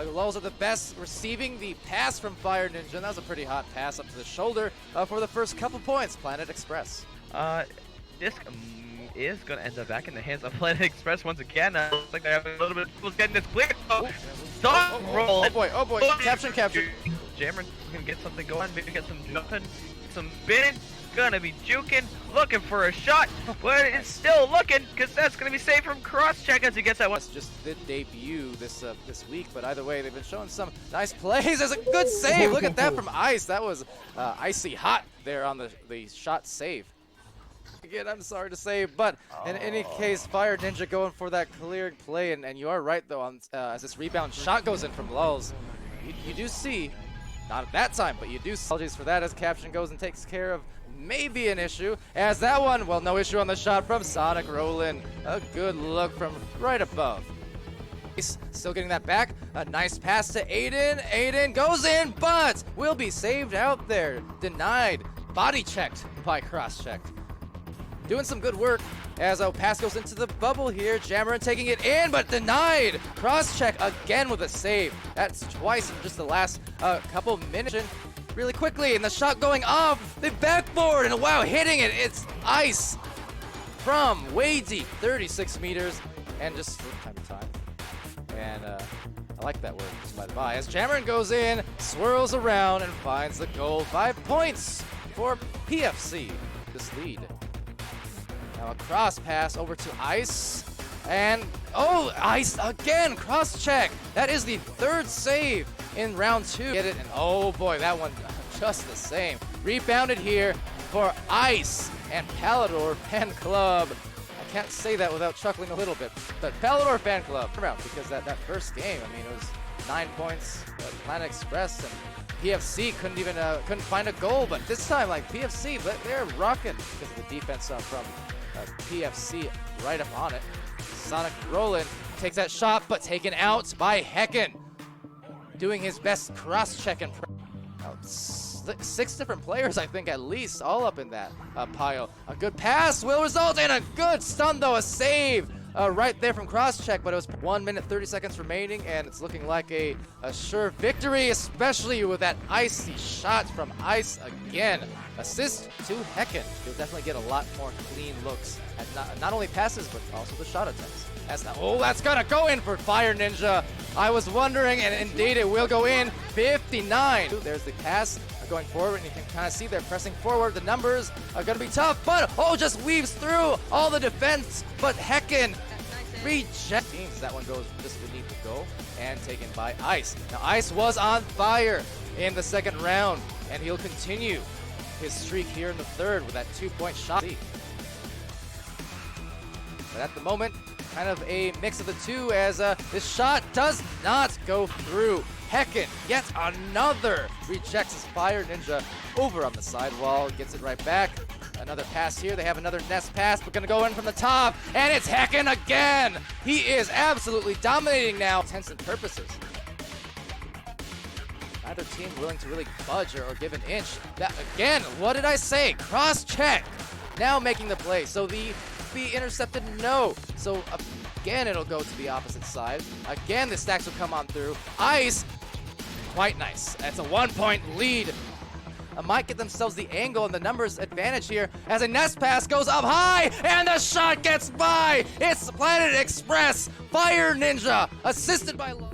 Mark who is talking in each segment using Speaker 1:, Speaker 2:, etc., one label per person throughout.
Speaker 1: Lulz are the best receiving the pass from Fire Ninja. That was a pretty hot pass up to the shoulder for the first couple points. Planet Express.
Speaker 2: This is going to end up back in the hands of Planet Express once again. Looks like they have a little bit of trouble getting this clear. Roll.
Speaker 1: Oh boy. Capture.
Speaker 2: Jammer's going to get something going, maybe get some jumping, some spinning. Gonna be juking, looking for a shot, but it's still looking, because that's gonna be saved from cross-check as he gets that one.
Speaker 1: Just did debut this week, but either way, they've been showing some nice plays. There's a good save. Look at that from Ice. That was icy hot there on the shot save. Again, I'm sorry to say, but in any case, Fire Ninja going for that clearing play, and you are right though, on as this rebound shot goes in from Lulz. You do see, not at that time, but you do see. Apologies for that as Caption goes and takes care of maybe an issue, as that one, well, no issue on the shot from Sonic Roland. A good look from right above. Still getting that back. A nice pass to Aiden. Aiden goes in, but will be saved out there. Denied. Body checked by cross-checked. Doing some good work as a pass goes into the bubble here. Jammer taking it in, but denied. Cross-check again with a save. That's twice in just the last couple minutes. Really quickly, and the shot going off the backboard, and wow, hitting it. It's Ice from way deep, 36 meters, and just time to time. And I like that word, by the by. As Jammerin goes in, swirls around, and finds the goal. 5 points for PFC, this lead. Now a cross pass over to Ice, and oh, Ice again, cross check. That is the third save in round 2. Get it, and oh boy, that one just the same. Rebounded here for Ice and Palidore Fan Club. I can't say that without chuckling a little bit, but Palidore Fan Club around, because that first game, I mean, it was 9 points. Planet Express and PFC couldn't find a goal, but this time, like PFC, but they're rocking because of the defense from PFC right up on it. Sonic Roland takes that shot, but taken out by Hecken. Doing his best cross-check and 6 different players, I think, at least, all up in that pile. A good pass will result in a good stun, though, a save right there from cross-check, but it was 1 minute 30 seconds remaining, and it's looking like a sure victory, especially with that icy shot from Ice again. Assist to Hecken. He'll definitely get a lot more clean looks at not only passes, but also the shot attempts. That's gonna go in for Fire Ninja. I was wondering, and indeed it will go in. 59. There's the pass going forward, and you can kind of see they're pressing forward. The numbers are gonna be tough, but just weaves through all the defense. But Hecken rejects. That one goes just beneath the goal and taken by Ice. Now Ice was on fire in the second round, and he'll continue his streak here in the third with that 2-point shot. But at the moment, kind of a mix of the two, as this shot does not go through. Hecken, yet another, rejects his Fire Ninja over on the sidewall, gets it right back. Another pass here, they have another nest pass, but gonna go in from the top, and it's Hecken again! He is absolutely dominating now, intents and purposes. Neither team willing to really budge or give an inch. Again, what did I say? Cross-check, now making the play, so the be intercepted, no. So again, it'll go to the opposite side. Again, the stacks will come on through. Ice, quite nice. That's a 1-point lead. Might get themselves the angle and the numbers advantage here as a nest pass goes up high and the shot gets by. It's Planet Express. Fire Ninja, assisted by Lulz.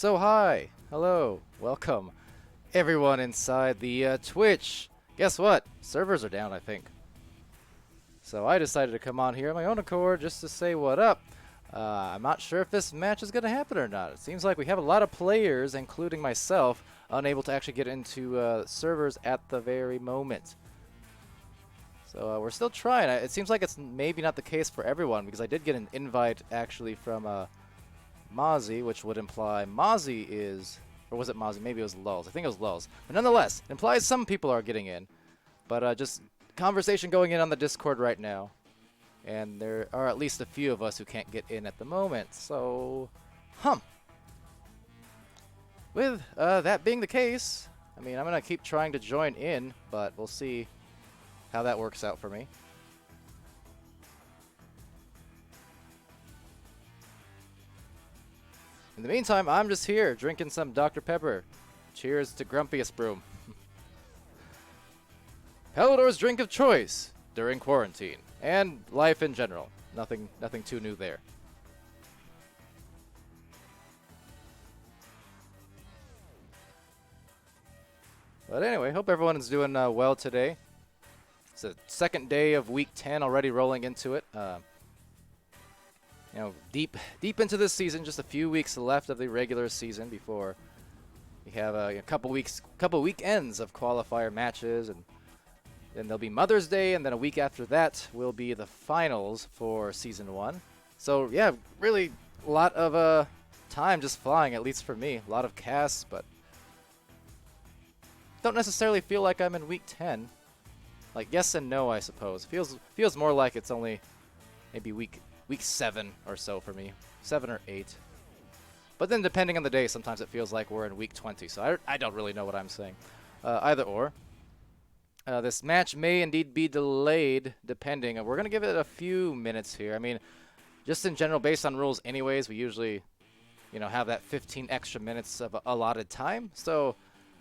Speaker 1: So hi, hello, welcome everyone inside the Twitch. Guess what? Servers are down, I think. So I decided to come on here on my own accord just to say what up. I'm not sure if this match is going to happen or not. It seems like we have a lot of players, including myself, unable to actually get into servers at the very moment. So we're still trying. It seems like it's maybe not the case for everyone, because I did get an invite actually from Mozzie, which would imply Mozzie is, or was it Mozzie? Maybe it was Lulz. I think it was Lulz. But nonetheless, it implies some people are getting in. But just conversation going in on the Discord right now. And there are at least a few of us who can't get in at the moment. So, with that being the case, I mean, I'm going to keep trying to join in, but we'll see how that works out for me. In the meantime, I'm just here drinking some Dr. Pepper. Cheers to Grumpiest Broom. Palidore's drink of choice during quarantine and life in general. Nothing too new there. But anyway, hope everyone is doing well today. It's the second day of week 10 already, rolling into it. You know, deep into this season, just a few weeks left of the regular season before we have a couple weekends of qualifier matches, and then there'll be Mother's Day, and then a week after that will be the finals for season 1. So yeah, really a lot of time just flying, at least for me. A lot of casts, but don't necessarily feel like I'm in week 10. Like, yes and no, I suppose. Feels more like it's only maybe week 7 or so for me. 7 or 8. But then depending on the day, sometimes it feels like we're in week 20. So I don't really know what I'm saying. Either or. This match may indeed be delayed, depending. We're going to give it a few minutes here. I mean, just in general, based on rules anyways, we usually, have that 15 extra minutes of allotted time. So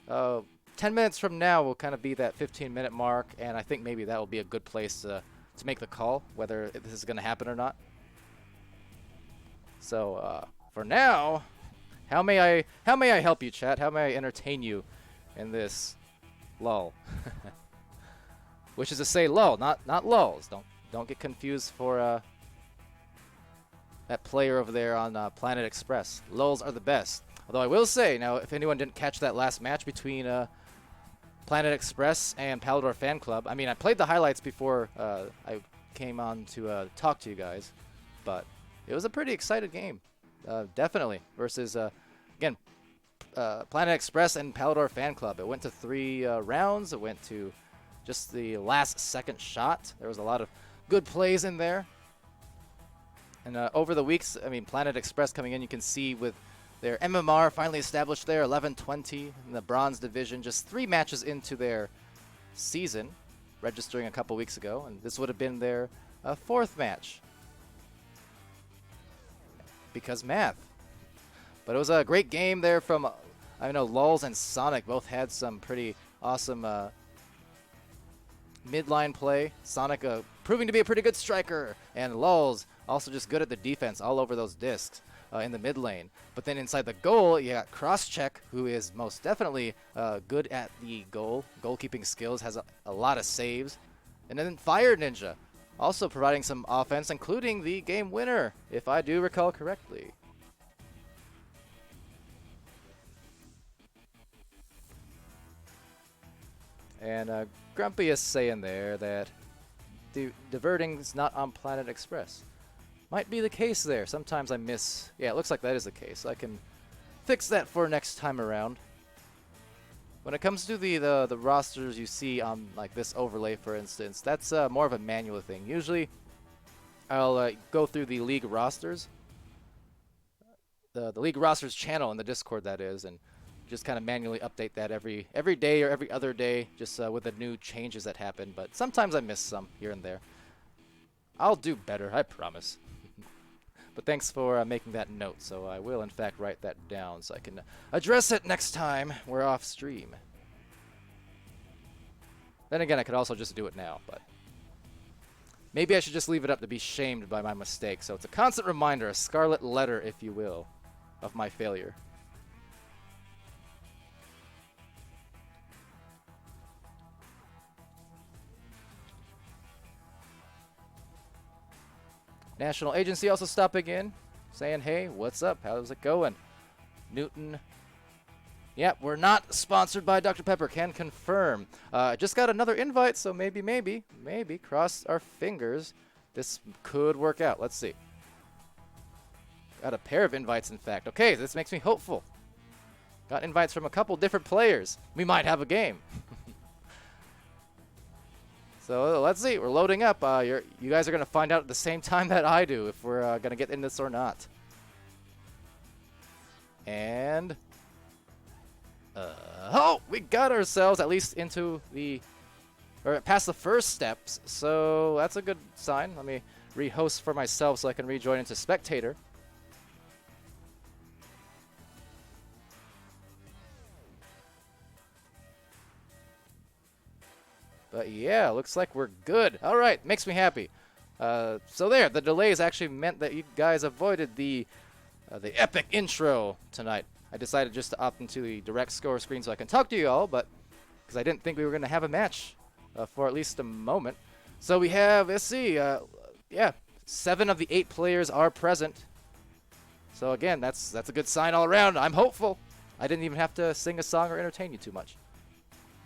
Speaker 1: 10 minutes from now will kind of be that 15-minute mark, and I think maybe that will be a good place to make the call, whether this is going to happen or not. So for now, how may I help you, chat? How may I entertain you in this lull? Which is to say lull, not lulls. Don't get confused for that player over there on Planet Express. Lulls are the best. Although I will say, now, if anyone didn't catch that last match between Planet Express and Palidore Fan Club, I mean, I played the highlights before I came on to talk to you guys, but it was a pretty excited game, definitely, versus, again, Planet Express and Palidore Fan Club. It went to 3 rounds. It went to just the last second shot. There was a lot of good plays in there. And over the weeks, I mean, Planet Express coming in, you can see with their MMR finally established there, 11-20 in the Bronze Division, just 3 matches into their season, registering a couple weeks ago. And this would have been their 4th match. Because math. But it was a great game there from, I know, Lulz and Sonic both had some pretty awesome midline play. Sonic proving to be a pretty good striker, and Lulz also just good at the defense all over those discs in the mid lane. But then inside the goal, you got Crosscheck, who is most definitely good at the goalkeeping skills, has a lot of saves. And then Fire Ninja, also providing some offense, including the game winner, if I do recall correctly. And Grumpy is saying there that diverting is not on Planet Express. Might be the case there. Sometimes I miss. Yeah, it looks like that is the case. I can fix that for next time around. When it comes to the rosters you see on like this overlay, for instance, that's more of a manual thing. Usually, I'll go through the league rosters, the league rosters channel in the Discord, that is, and just kind of manually update that every day or every other day, just with the new changes that happen. But sometimes I miss some here and there. I'll do better, I promise. But thanks for making that note, so I will in fact write that down so I can address it next time we're off stream. Then again, I could also just do it now, but maybe I should just leave it up to be shamed by my mistake. So it's a constant reminder, a scarlet letter, if you will, of my failure. National Agency also stopping in, saying, hey, what's up? How's it going? Newton. Yep, we're not sponsored by Dr. Pepper. Can confirm. Just got another invite, so maybe, cross our fingers. This could work out. Let's see. Got a pair of invites, in fact. Okay, this makes me hopeful. Got invites from a couple different players. We might have a game. So let's see. We're loading up. You guys are going to find out at the same time that I do if we're going to get in this or not. And... oh, we got ourselves at least into the... or past the first steps. So that's a good sign. Let me rehost for myself so I can rejoin into spectator. But yeah, looks like we're good. All right, makes me happy. So there, the delays actually meant that you guys avoided the epic intro tonight. I decided just to opt into the direct score screen so I can talk to you all, but because I didn't think we were going to have a match for at least a moment. So we have, let's see, yeah, 7 of the 8 players are present. So again, that's a good sign all around. I'm hopeful. I didn't even have to sing a song or entertain you too much.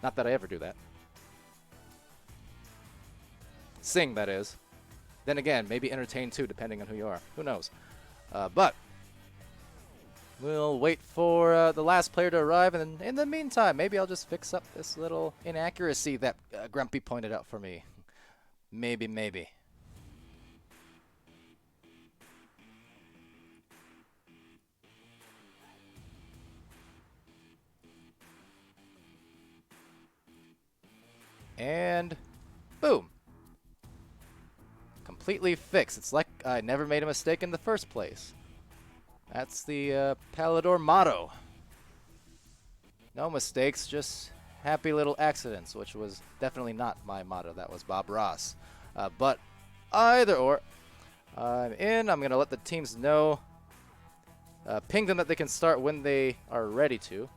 Speaker 1: Not that I ever do that. Sing, that is. Then again, maybe entertain too, depending on who you are. Who knows? But we'll wait for the last player to arrive, and in the meantime, maybe I'll just fix up this little inaccuracy that Grumpy pointed out for me. Maybe. And boom. Completely fixed. It's like I never made a mistake in the first place. That's the Palidore motto. No mistakes, just happy little accidents, which was definitely not my motto. That was Bob Ross. But either or, I'm in. I'm going to let the teams know. Ping them that they can start when they are ready to.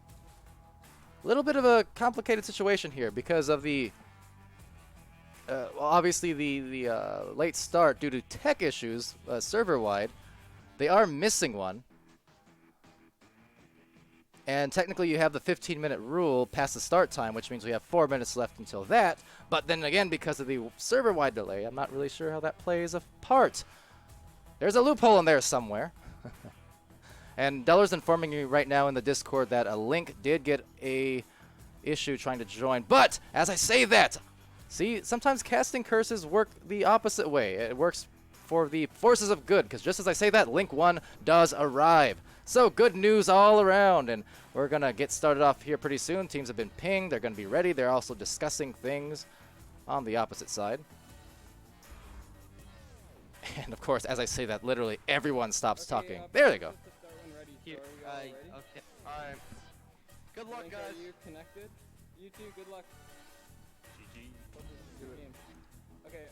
Speaker 1: A little bit of a complicated situation here because of the... well, obviously the late start due to tech issues server-wide. They are missing one. And technically you have the 15-minute rule past the start time, which means we have 4 minutes left until that. But then again, because of the server-wide delay, I'm not really sure how that plays a part. There's a loophole in there somewhere. And Deller's informing me right now in the Discord that a link did get a issue trying to join. But as I say that, see, sometimes casting curses work the opposite way. It works for the forces of good, because just as I say that, Link 1 does arrive. So good news all around, and we're going to get started off here pretty soon. Teams have been pinged. They're going to be ready. They're also discussing things on the opposite side. And of course, as I say that, literally everyone stops talking. There they go.
Speaker 2: Here, okay. Alright. Good luck, guys.
Speaker 3: Are you connected? You too, good luck.
Speaker 2: GG.
Speaker 3: Okay,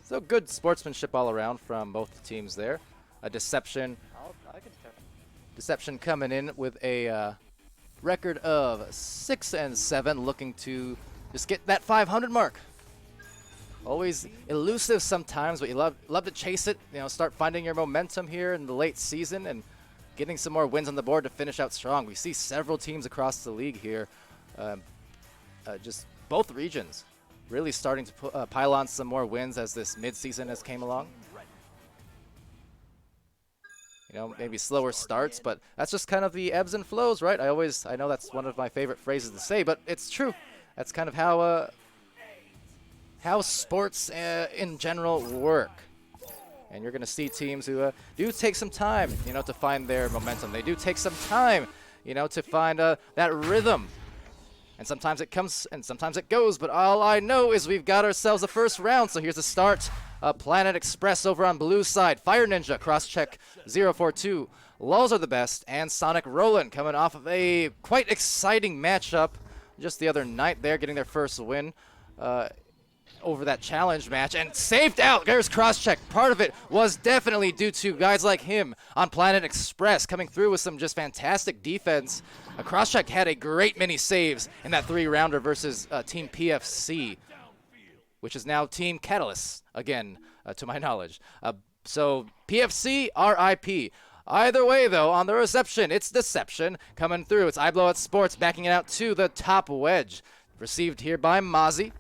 Speaker 1: So good sportsmanship all around from both teams there. A Deception. Deception coming in with a record of 6-7, looking to just get that 500 mark. Always elusive sometimes, but you love to chase it. You know, start finding your momentum here in the late season and getting some more wins on the board to finish out strong. We see several teams across the league here, just both regions, really starting to pile on some more wins as this mid-season has came along. You know, maybe slower starts, but that's just kind of the ebbs and flows, right? I know that's one of my favorite phrases to say, but it's true. That's kind of how sports in general work. And you're going to see teams who do take some time, you know, to find their momentum. They do take some time, you know, to find that rhythm. And sometimes it comes and sometimes it goes, but all I know is we've got ourselves a first round. So here's the start. Planet Express over on blue side. Fire Ninja, Crosscheck 042. Lulls are the best, and Sonic Roland coming off of a quite exciting matchup just the other night there, getting their first win over that challenge match, and saved out. There's Crosscheck. Part of it was definitely due to guys like him on Planet Express coming through with some just fantastic defense. Crosscheck had a great many saves in that 3-rounder versus Team PFC, which is now Team Catalyst, again, to my knowledge. So PFC, RIP. Either way, though, on the reception, it's Deception coming through. It's iBlowout Sports backing it out to the top wedge. Received here by Mozzie.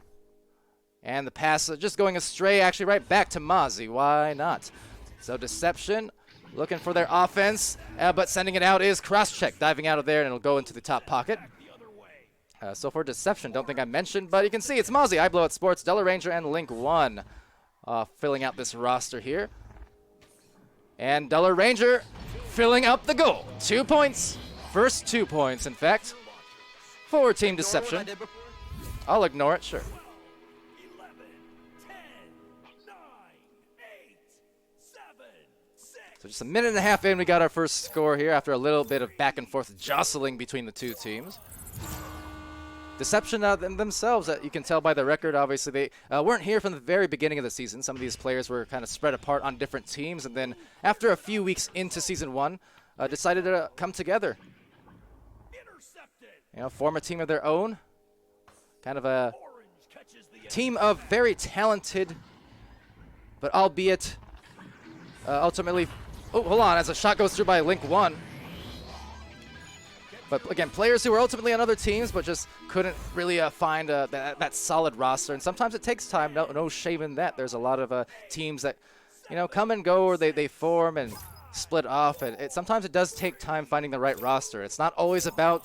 Speaker 1: And the pass just going astray, actually right back to Mozzie. Why not? So Deception looking for their offense, but sending it out is Crosscheck, diving out of there, and it'll go into the top pocket. So for Deception, don't think I mentioned, but you can see it's Mozzie, iBlowout Sports, Delta Ranger, and Link 1 filling out this roster here. And Delta Ranger filling up the goal. 2 points. First 2 points, in fact, for Team Deception. I'll ignore it, sure.
Speaker 4: 11, 10, 9, 8, 7, 6.
Speaker 1: So just a minute and a half in, we got our first score here after a little bit of back and forth jostling between the two teams. Deception themselves, you can tell by the record, obviously, they weren't here from the very beginning of the season. Some of these players were kind of spread apart on different teams, and then after a few weeks into Season 1, decided to come together. You know, form a team of their own. Kind of a team of very talented, but albeit ultimately... Oh, hold on, as a shot goes through by Link 1. But again, players who were ultimately on other teams, but just couldn't really find that solid roster. And sometimes it takes time. No shame in that. There's a lot of teams that, you know, come and go, or they form and split off. And sometimes it does take time finding the right roster. It's not always about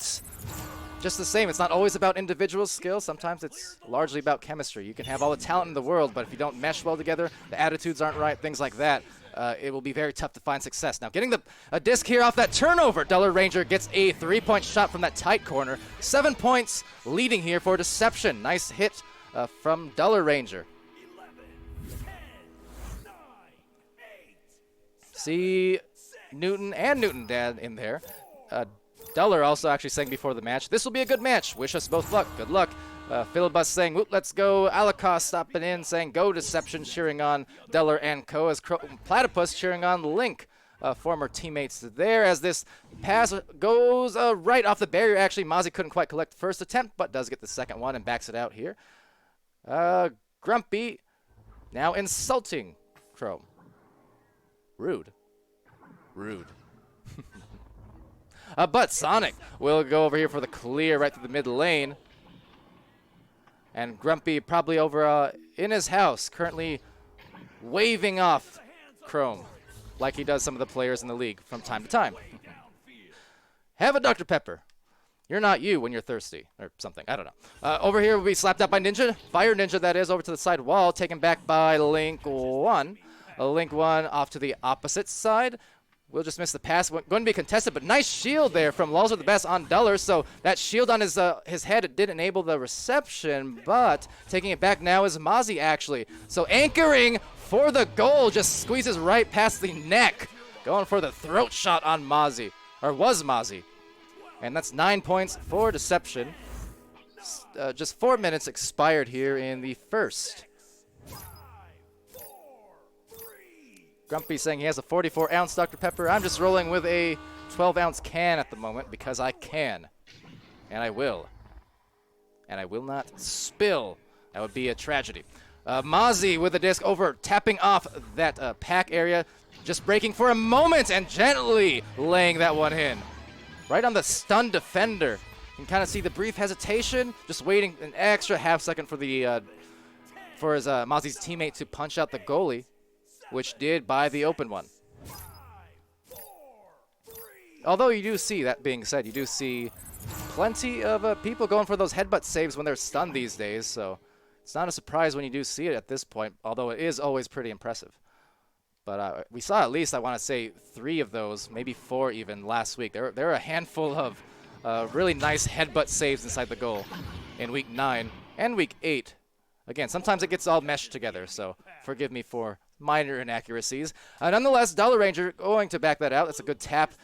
Speaker 1: just the same. It's not always about individual skills. Sometimes it's largely about chemistry. You can have all the talent in the world, but if you don't mesh well together, the attitudes aren't right, things like that. It will be very tough to find success. Now, getting a disc here off that turnover, Delta Ranger gets a 3-point shot from that tight corner. 7 points leading here for Deception. Nice hit from Delta Ranger.
Speaker 4: 11, 10, 9, 8,
Speaker 1: See Newton and Newton Dad in there. Duller also actually saying before the match, this will be a good match. Wish us both luck. Good luck. Philibus saying, let's go. Alakos stopping in, saying, go Deception, cheering on Deller and Co. As Platypus cheering on Link, former teammates there. As this pass goes right off the barrier. Actually, Mozzie couldn't quite collect the first attempt, but does get the second one and backs it out here. Grumpy now insulting Chrome. Rude. Rude. But Sonic will go over here for the clear right through the mid lane. And Grumpy probably over in his house, currently waving off Chrome like he does some of the players in the league from time to time. Have a Dr. Pepper. You're not you when you're thirsty, or something. I don't know. Over here will be slapped out by Ninja. Fire Ninja, that is, over to the side wall, taken back by Link 1. Link 1 off to the opposite side. We'll just miss the pass. Going to be contested, but nice shield there from Lulzer the Best on Duller. So that shield on his head, it did enable the reception, but taking it back now is Mozzie, actually. So anchoring for the goal, just squeezes right past the neck. Going for the throat shot on Mozzie, or was Mozzie. And that's 9 points for Deception. Just 4 minutes expired here in the first. Grumpy saying he has a 44-ounce Dr. Pepper. I'm just rolling with a 12-ounce can at the moment because I can. And I will. And I will not spill. That would be a tragedy. Mozzie with the disc over, tapping off that pack area. Just breaking for a moment and gently laying that one in. Right on the stunned defender. You can kind of see the brief hesitation. Just waiting an extra half second for the Mozzie's teammate to punch out the goalie, which did by the open one. Although you do see, that being said, you do see plenty of people going for those headbutt saves when they're stunned these days, so it's not a surprise when you do see it at this point, although it is always pretty impressive. But we saw at least, I want to say, 3 of those, maybe 4 even, last week. There were a handful of really nice headbutt saves inside the goal in Week 9 and Week 8. Again, sometimes it gets all meshed together, so forgive me for minor inaccuracies. Nonetheless, Dollar Ranger going to back that out. That's a good tap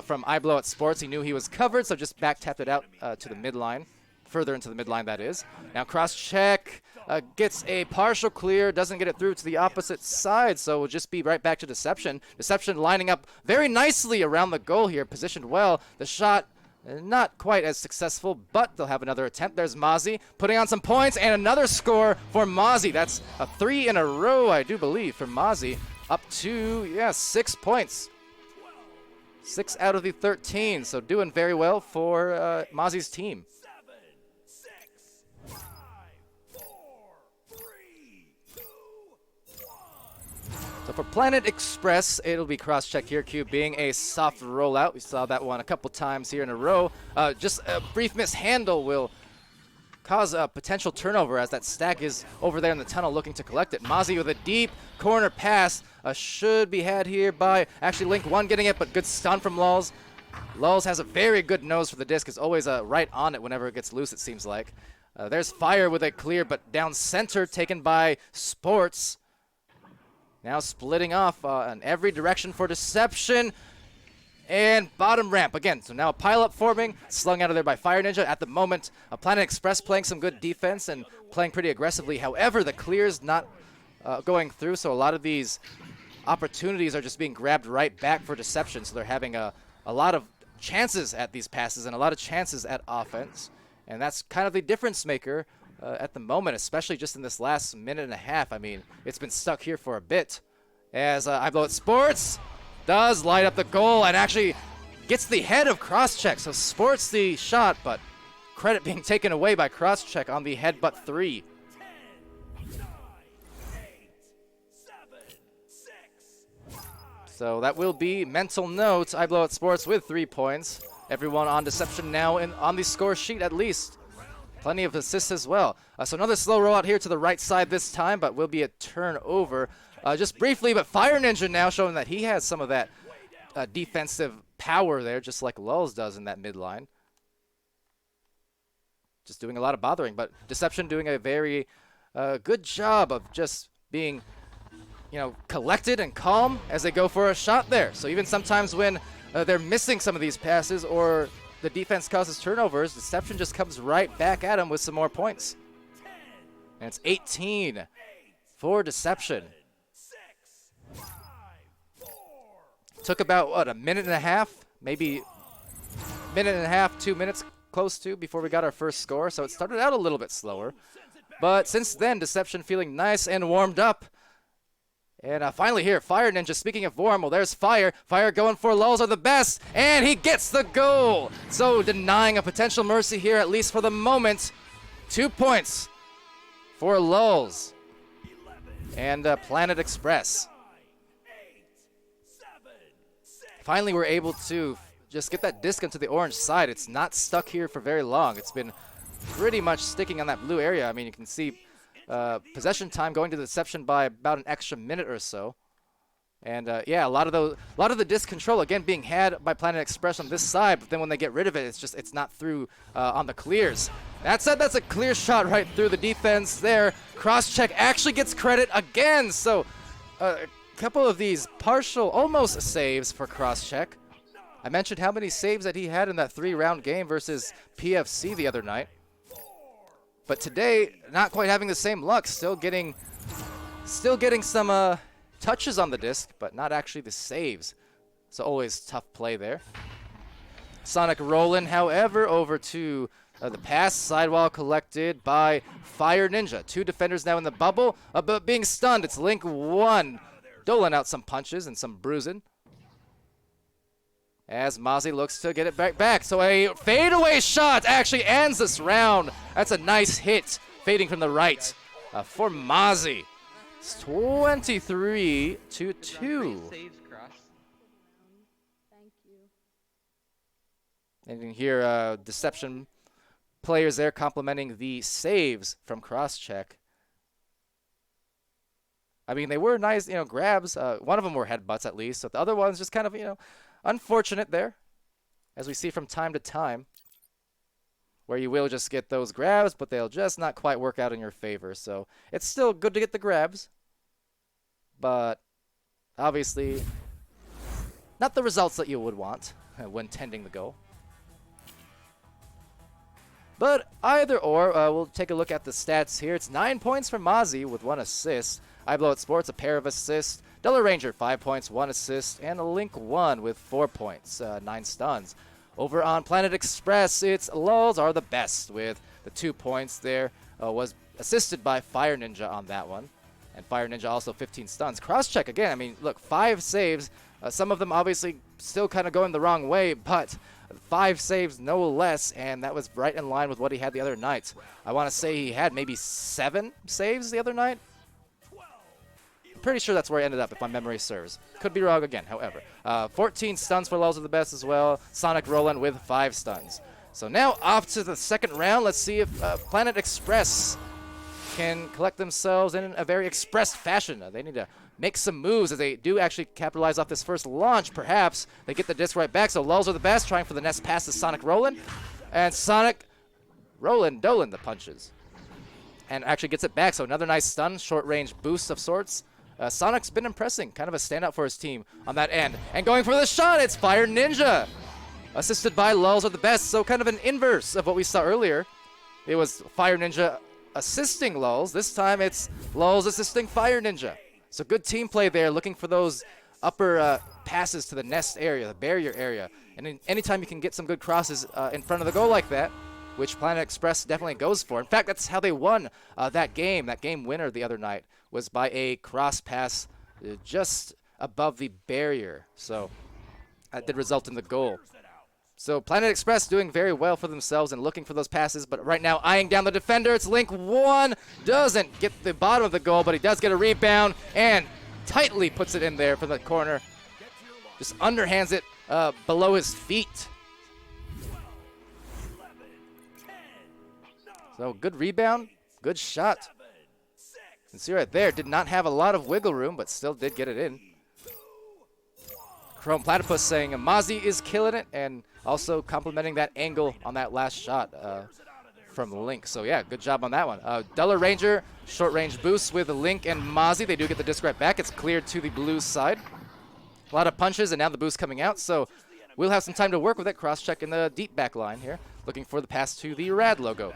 Speaker 1: from iBlowout Sports. He knew he was covered, so just back tapped it out to the midline. Further into the midline, that is. Now cross check, gets a partial clear, doesn't get it through to the opposite side, so we'll just be right back to Deception. Deception lining up very nicely around the goal here, positioned well. The shot Not quite as successful, but they'll have another attempt. There's Mozzie putting on some points, and another score for Mozzie. That's a 3 in a row, I do believe, for Mozzie. Up to, 6 points. 6 out of the 13, so doing very well for Mozzie's team.
Speaker 4: 7, 6, 5, 4, 3, 2, 1.
Speaker 1: So for Planet Express, it'll be cross-check here, Q being a soft rollout. We saw that one a couple times here in a row. Just a brief mishandle will cause a potential turnover as that stack is over there in the tunnel looking to collect it. Mozzie with a deep corner pass should be had here by actually Link 1 getting it, but good stun from Lulz. Lulz has a very good nose for the disc, is always right on it whenever it gets loose, it seems like. There's Fire with a clear, but down center taken by Sports. Now splitting off in every direction for Deception. And bottom ramp again. So now a pileup forming, slung out of there by Fire Ninja. At the moment, Planet Express playing some good defense and playing pretty aggressively. However, the clear's not going through, so a lot of these opportunities are just being grabbed right back for Deception. So they're having a lot of chances at these passes and a lot of chances at offense. And that's kind of the difference maker at the moment, especially just in this last minute and a half. I mean, it's been stuck here for a bit. As I Blow It Sports does light up the goal and actually gets the head of Crosscheck. So Sports the shot, but credit being taken away by Crosscheck on the headbutt 3.
Speaker 4: 10, 9, 8, 7, 6, 5.
Speaker 1: So that will be mental note. I Blow It Sports with 3 points. Everyone on Deception now on the score sheet at least. Plenty of assists as well. So another slow rollout here to the right side this time, but will be a turnover. Just briefly, but Fire Ninja now showing that he has some of that defensive power there, just like Lulz does in that midline. Just doing a lot of bothering, but Deception doing a very good job of just being, collected and calm as they go for a shot there. So even sometimes when they're missing some of these passes or the defense causes turnovers, Deception just comes right back at them with some more points. And it's 18 for Deception. Took about, what, a minute and a half? Maybe minute and a half, 2 minutes close to before we got our first score. So it started out a little bit slower. But since then, Deception feeling nice and warmed up. And finally here, Fire Ninja, speaking of warm, well, there's Fire. Fire going for Lulz are the best, and he gets the goal. So denying a potential mercy here, at least for the moment. 2 points for Lulz and Planet Express. Finally, we're able to just get that disc into the orange side. It's not stuck here for very long. It's been pretty much sticking on that blue area. I mean, you can see possession time going to Deception by about an extra minute or so. And yeah, a lot of the disc control again being had by Planet Express on this side. But then when they get rid of it, it's not through on the clears. That said, that's a clear shot right through the defense there. Crosscheck actually gets credit again. So. Couple of these partial almost saves for Crosscheck. I mentioned how many saves that he had in that 3-round game versus PFC the other night. But today, not quite having the same luck, still getting some touches on the disc, but not actually the saves. So always tough play there. Sonic rolling, however, over to the pass. Sidewall collected by Fire Ninja. 2 defenders now in the bubble, but being stunned. It's Link 1. Doling out some punches and some bruising. As Mozzie looks to get it back. So a fadeaway shot actually ends this round. That's a nice hit. Fading from the right for Mozzie. It's 23-2.
Speaker 2: Saves Cross.
Speaker 5: Thank you.
Speaker 1: And you can hear Deception players there complimenting the saves from Crosscheck. I mean, they were nice, grabs. One of them were headbutts at least. So the other one's just kind of, unfortunate there, as we see from time to time, where you will just get those grabs, but they'll just not quite work out in your favor. So it's still good to get the grabs, but obviously not the results that you would want when tending the goal. But either or, we'll take a look at the stats here. It's 9 points for Mozzie with 1 assist. I Blow It Sports, a pair of assists. Dollar Ranger, 5 points, 1 assist. And a Link 1 with 4 points, 9 stuns. over on Planet Express, it's Lulz are the best with the 2 points there. Was assisted by Fire Ninja on that one. And Fire Ninja also 15 stuns. Crosscheck again, I mean, look, 5 saves. Some of them obviously still kind of going the wrong way, but 5 saves no less, and that was right in line with what he had the other night. I want to say he had maybe 7 saves the other night. Pretty sure that's where he ended up, if my memory serves. Could be wrong again, however. 14 stuns for Lulz are the best as well. Sonic Roland with 5 stuns. So now off to the second round. Let's see if Planet Express can collect themselves in a very expressed fashion. They need to make some moves as they do actually capitalize off this first launch. Perhaps they get the disc right back. So Lulz are the best, trying for the next pass to Sonic Roland. And Sonic Roland Dolan the punches. And actually gets it back. So another nice stun, short range boost of sorts. Sonic's been impressing, kind of a standout for his team on that end. And going for the shot, it's Fire Ninja. Assisted by Lulz are the best, so kind of an inverse of what we saw earlier. It was Fire Ninja assisting Lulz. This time it's Lulz assisting Fire Ninja. So good team play there, looking for those upper passes to the nest area, the barrier area. And anytime you can get some good crosses in front of the goal like that, which Planet Express definitely goes for. In fact, that's how they won that game winner the other night, was by a cross pass just above the barrier. So that did result in the goal. So Planet Express doing very well for themselves and looking for those passes, but right now eyeing down the defender. It's Link 1. Doesn't get the bottom of the goal, but he does get a rebound and tightly puts it in there from the corner. Just underhands it below his feet. So good rebound, good shot. And see right there, did not have a lot of wiggle room, but still did get it in. Chrome Platypus saying Mozzie is killing it, and also complimenting that angle on that last shot from Link. So yeah, good job on that one. Duller Ranger, short range boost with Link and Mozzie. They do get the disc right back. It's cleared to the blue side. A lot of punches, and now the boost coming out. So we'll have some time to work with it. Cross check in the deep back line here. Looking for the pass to the Rad logo.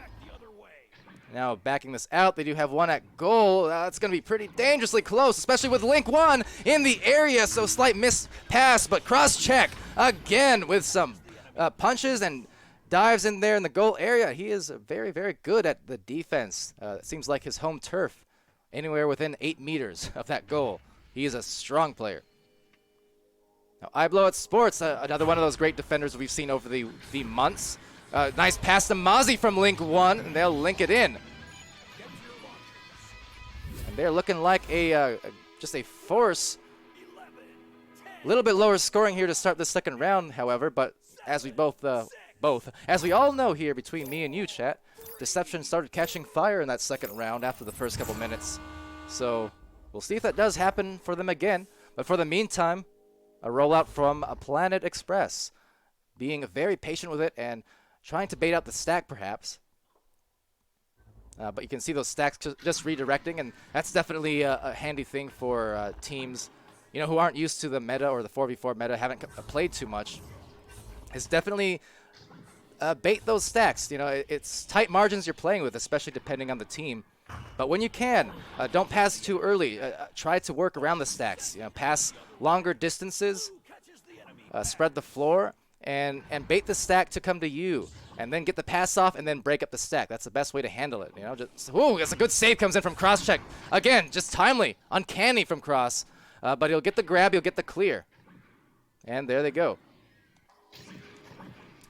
Speaker 1: Now backing this out, they do have one at goal. It's going to be pretty dangerously close, especially with Link 1 in the area. So slight miss pass, but cross check again with some punches and dives in there in the goal area. He is very, very good at the defense. It seems like his home turf, anywhere within 8 meters of that goal. He is a strong player. Now, I Blow at Sports, another one of those great defenders we've seen over the months. Nice pass to Mozzie from Link 1, and they'll link it in. And they're looking like just a force. A little bit lower scoring here to start the second round, however, but as we as we all know here between me and you, chat, Deception started catching fire in that second round after the first couple minutes. So we'll see if that does happen for them again. But for the meantime, a rollout from Planet Express, being very patient with it and trying to bait out the stack, perhaps. But you can see those stacks just redirecting, and that's definitely a handy thing for teams, who aren't used to the meta or the 4v4 meta, haven't played too much. It's definitely bait those stacks. It's tight margins you're playing with, especially depending on the team. But when you can, don't pass too early. Try to work around the stacks. Pass longer distances, spread the floor, and bait the stack to come to you, and then get the pass off, and then break up the stack. That's the best way to handle it. Ooh, that's a good save comes in from Cross check. Again, just timely, uncanny from Cross, but he'll get the grab, he'll get the clear, and there they go.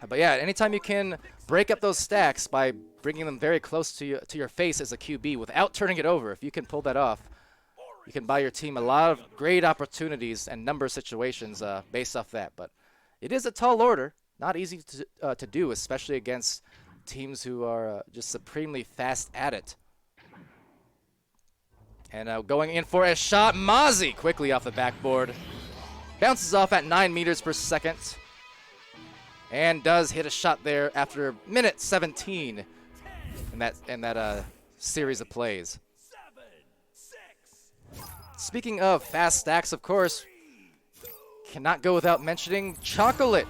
Speaker 1: But yeah, anytime you can break up those stacks by bringing them very close to your face as a QB without turning it over, if you can pull that off, you can buy your team a lot of great opportunities and number situations based off that. But it is a tall order, not easy to do, especially against teams who are just supremely fast at it. And going in for a shot, Mozzie quickly off the backboard. Bounces off at 9 meters per second. And does hit a shot there after minute 17 in that series of plays. Speaking of fast stacks, of course, cannot go without mentioning Chocolate.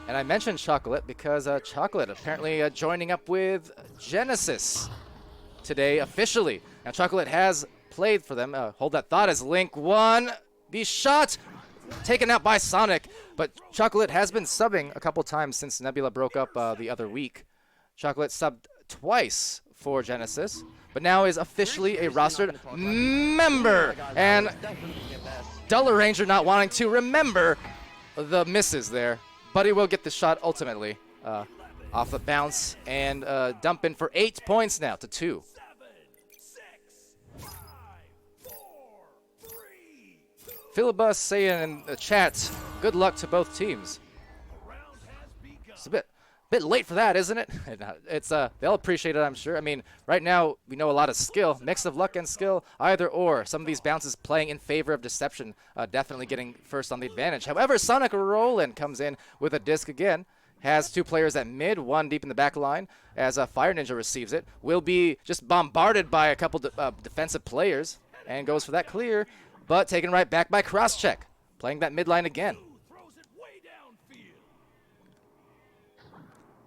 Speaker 1: And I mentioned Chocolate because Chocolate apparently joining up with Genesis today officially. Now Chocolate has played for them. Hold that thought as Link 1. The shot taken out by Sonic, but Chocolate has been subbing a couple times since Nebula broke up the other week. Chocolate subbed twice for Genesis, but now is officially a rostered member. And Duller Ranger not wanting to remember the misses there, but he will get the shot ultimately off the bounce and dump in for 8 points now to 2.
Speaker 4: 7, 6, 5, 4, 3, 2.
Speaker 1: Philibus saying in the chat, good luck to both teams. It's a bit late for that, isn't it? It's they'll appreciate it, I'm sure. I mean, right now we know a lot of skill, mix of luck and skill, either or. Some of these bounces playing in favor of Deception, definitely getting first on the advantage. However, Sonic Roland comes in with a disc again. Has 2 players at mid, 1 deep in the back line. As Fire Ninja receives it, will be just bombarded by a couple defensive players and goes for that clear, but taken right back by Crosscheck, playing that mid line again.
Speaker 4: Throws it way downfield.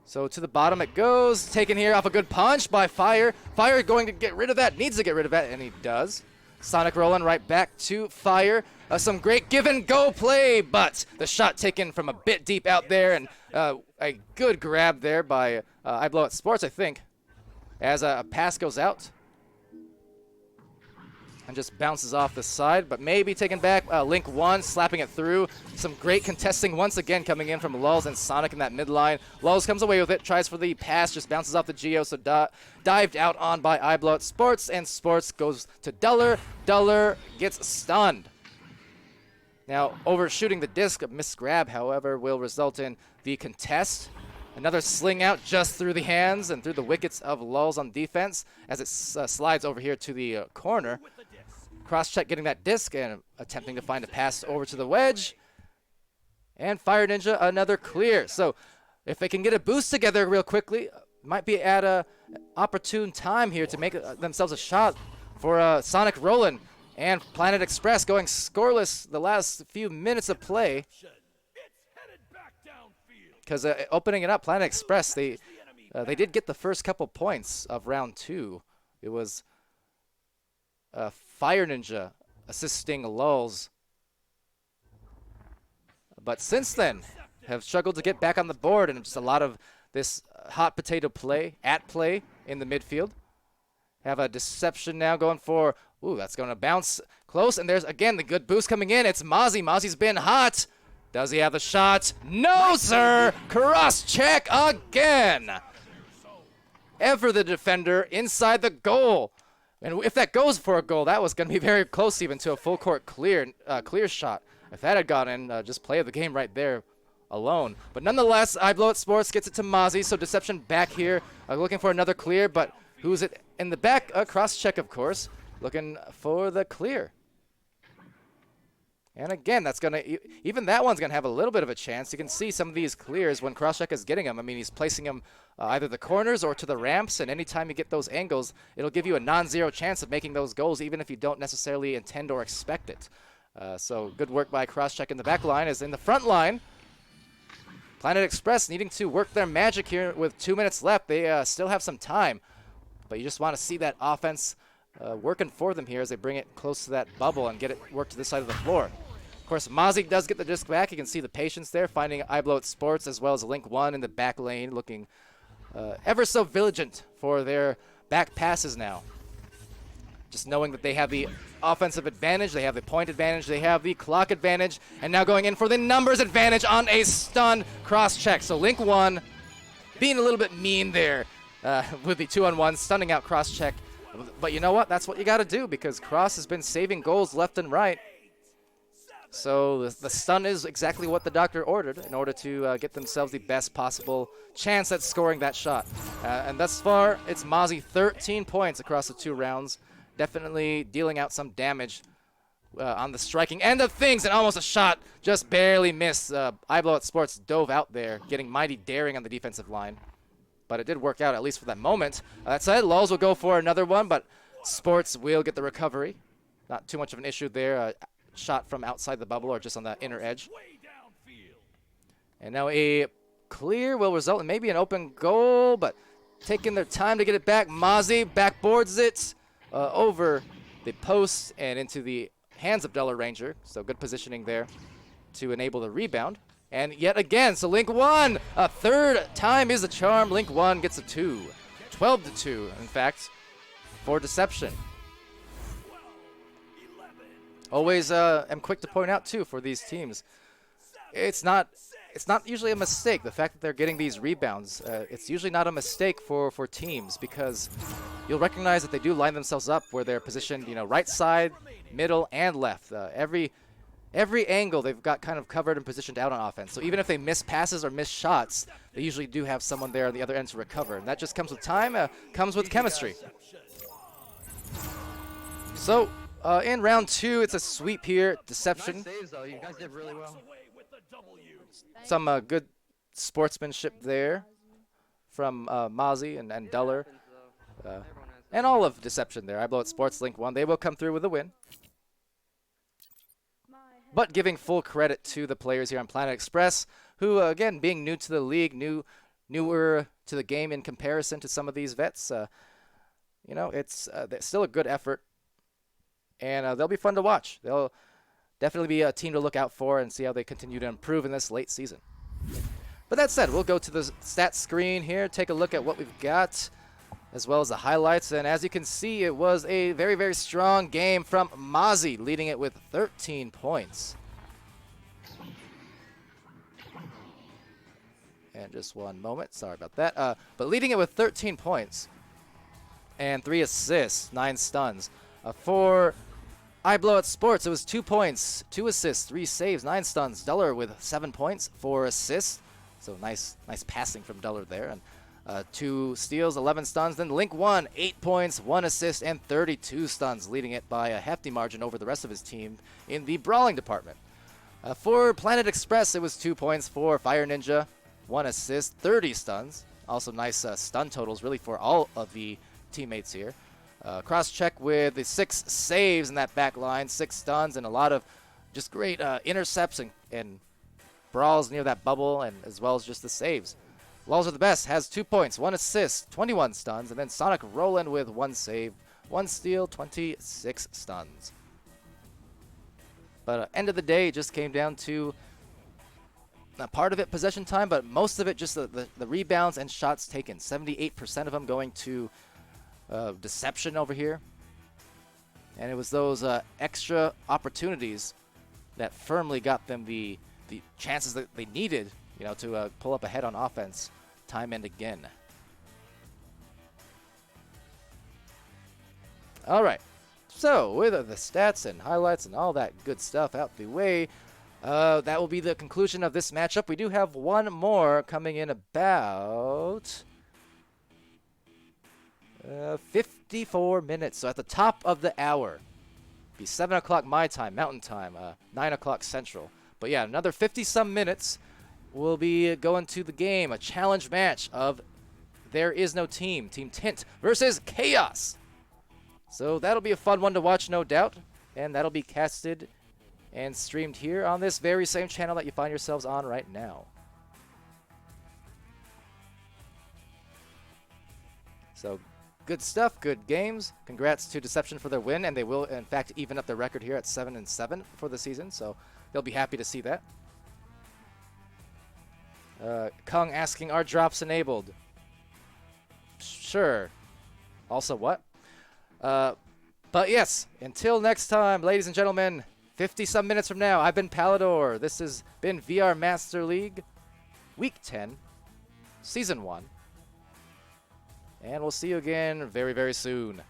Speaker 1: So to the bottom it goes, taken here off a good punch by Fire. Fire going to get rid of that, needs to get rid of that, and he does. Sonic rolling right back to Fire. Some great give and go play, but the shot taken from a bit deep out there, and a good grab there by I Blow It Sports, I think, as a pass goes out and just bounces off the side, but maybe taken back. Link 1 slapping it through. Some great contesting once again coming in from Lulz and Sonic in that midline. Lulz comes away with it, tries for the pass, just bounces off the Geo, so dived out on by I Blow It Sports, and Sports goes to Duller. Duller gets stunned. Now, overshooting the disc, a misgrab, however, will result in the contest. Another sling out just through the hands and through the wickets of Lulz on defense as it slides over here to the corner. Crosscheck getting that disc and attempting to find a pass over to the wedge. And Fire Ninja, another clear. So if they can get a boost together real quickly, might be at a opportune time here to make themselves a shot for Sonic Roland. And Planet Express going scoreless the last few minutes of play.
Speaker 4: It's headed back downfield.
Speaker 1: Because opening it up, Planet Express, they did get the first couple points of round 2. It was Fire Ninja assisting Lulz. But since then, have struggled to get back on the board, and just a lot of this hot potato play in the midfield. Have a Deception now going for, ooh, that's going to bounce close, and there's, again, the good boost coming in. It's Mozzie. Mozzie's been hot. Does he have the shot? No, sir! Cross-check again! Ever the defender inside the goal. And if that goes for a goal, that was going to be very close even to a full-court clear shot. If that had gone in, just play of the game right there alone. But nonetheless, I Blow It Sports gets it to Mozzie, so Deception back here, looking for another clear, but who's it in the back? Cross-check, of course, looking for the clear. And again, that's going to, even that one's going to have a little bit of a chance. You can see some of these clears when Crosscheck is getting them. I mean, he's placing them either the corners or to the ramps, and anytime you get those angles, it'll give you a non-zero chance of making those goals, even if you don't necessarily intend or expect it. So good work by Crosscheck in the back line. As in the front line, Planet Express needing to work their magic here with 2 minutes left. They still have some time, but you just want to see that offense working for them here as they bring it close to that bubble and get it worked to this side of the floor. Of course, Mozzie does get the disc back. You can see the patience there, finding I Blow It Sports as well as Link 1 in the back lane, looking ever so vigilant for their back passes now. Just knowing that they have the offensive advantage, they have the point advantage, they have the clock advantage, and now going in for the numbers advantage on a stun cross-check. So Link 1 being a little bit mean there with the 2-on-1, stunning out Crosscheck. But you know what? That's what you got to do because Cross has been saving goals left and right. So the stun is exactly what the doctor ordered in order to get themselves the best possible chance at scoring that shot. And thus far, it's Mozzie 13 points across the 2 rounds. Definitely dealing out some damage on the striking end of things, and almost a shot just barely missed. I Blow It Sports dove out there, getting mighty daring on the defensive line. But it did work out, at least for that moment. That said, Lulz will go for another one, but Sports will get the recovery. Not too much of an issue there. Shot from outside the bubble or just on the inner edge. And now a clear will result in maybe an open goal, but taking their time to get it back. Mozzie backboards it over the post and into the hands of Duller Ranger. So good positioning there. to enable the rebound. And yet again, so Link 1, a third time is the charm. Link 1 gets a 2. 12-2, in fact, for Deception. Always am quick to point out, too, for these teams, it's not usually a mistake. The fact that they're getting these rebounds, it's usually not a mistake for teams, because you'll recognize that they do line themselves up where they're positioned, you know, right side, middle, and left. Every angle they've got kind of covered and positioned out on offense. So even if they miss passes or miss shots, they usually do have someone there on the other end to recover. And that just comes with time, comes with chemistry. So in round 2, it's a sweep here. Deception.
Speaker 6: Nice saves, though. You guys did really well.
Speaker 1: Some good sportsmanship there from Mozzie and Duller. And all of Deception there. I blow at Sports Link 1. They will come through with a win. But giving full credit to the players here on Planet Express, who, again, being new to the league, newer to the game in comparison to some of these vets, you know, it's still a good effort. And they'll be fun to watch. They'll definitely be a team to look out for and see how they continue to improve in this late season. But that said, we'll go to the stats screen here, take a look at what we've got, as well as the highlights. And as you can see, it was a very, very strong game from Mozzie, leading it with 13 points. And just one moment, sorry about that. But leading it with 13 points and 3 assists, 9 stuns. For I Blow at Sports, it was 2 points, 2 assists, 3 saves, 9 stuns. Duller with 7 points, 4 assists. So nice passing from Duller there. And 2 steals, 11 stuns. Then Link 1, 8 points, 1 assist, and 32 stuns, leading it by a hefty margin over the rest of his team in the brawling department. For Planet Express, it was 2 points for Fire Ninja, 1 assist, 30 stuns. Also nice stun totals, really, for all of the teammates here. Cross-check with the 6 saves in that back line, 6 stuns, and a lot of just great intercepts and brawls near that bubble, and as well as just the saves. Walls are the best, has 2 points, 1 assist, 21 stuns, and then Sonic Roland with 1 save, 1 steal, 26 stuns. But end of the day, it just came down to part of it possession time, but most of it just the rebounds and shots taken. 78% of them going to Deception over here. And it was those extra opportunities that firmly got them the chances that they needed, you know, to pull up ahead on offense time and again. All right. So with the stats and highlights and all that good stuff out the way, that will be the conclusion of this matchup. We do have one more coming in about 54 minutes. So at the top of the hour, be 7 o'clock my time, Mountain Time, 9 o'clock Central. But yeah, another 50-some minutes. We'll be going to the game, a challenge match of There Is No Team, Team Tint versus Chaos. So that'll be a fun one to watch, no doubt. And that'll be casted and streamed here on this very same channel that you find yourselves on right now. So good stuff, good games. Congrats to Deception for their win, and they will, in fact, even up their record here at 7-7 for the season. So they'll be happy to see that. Kung asking, are drops enabled? Sure. Also what? But yes, until next time, ladies and gentlemen, 50-some minutes from now, I've been Palidore. This has been VR Master League, Week 10, Season 1. And we'll see you again very, very soon.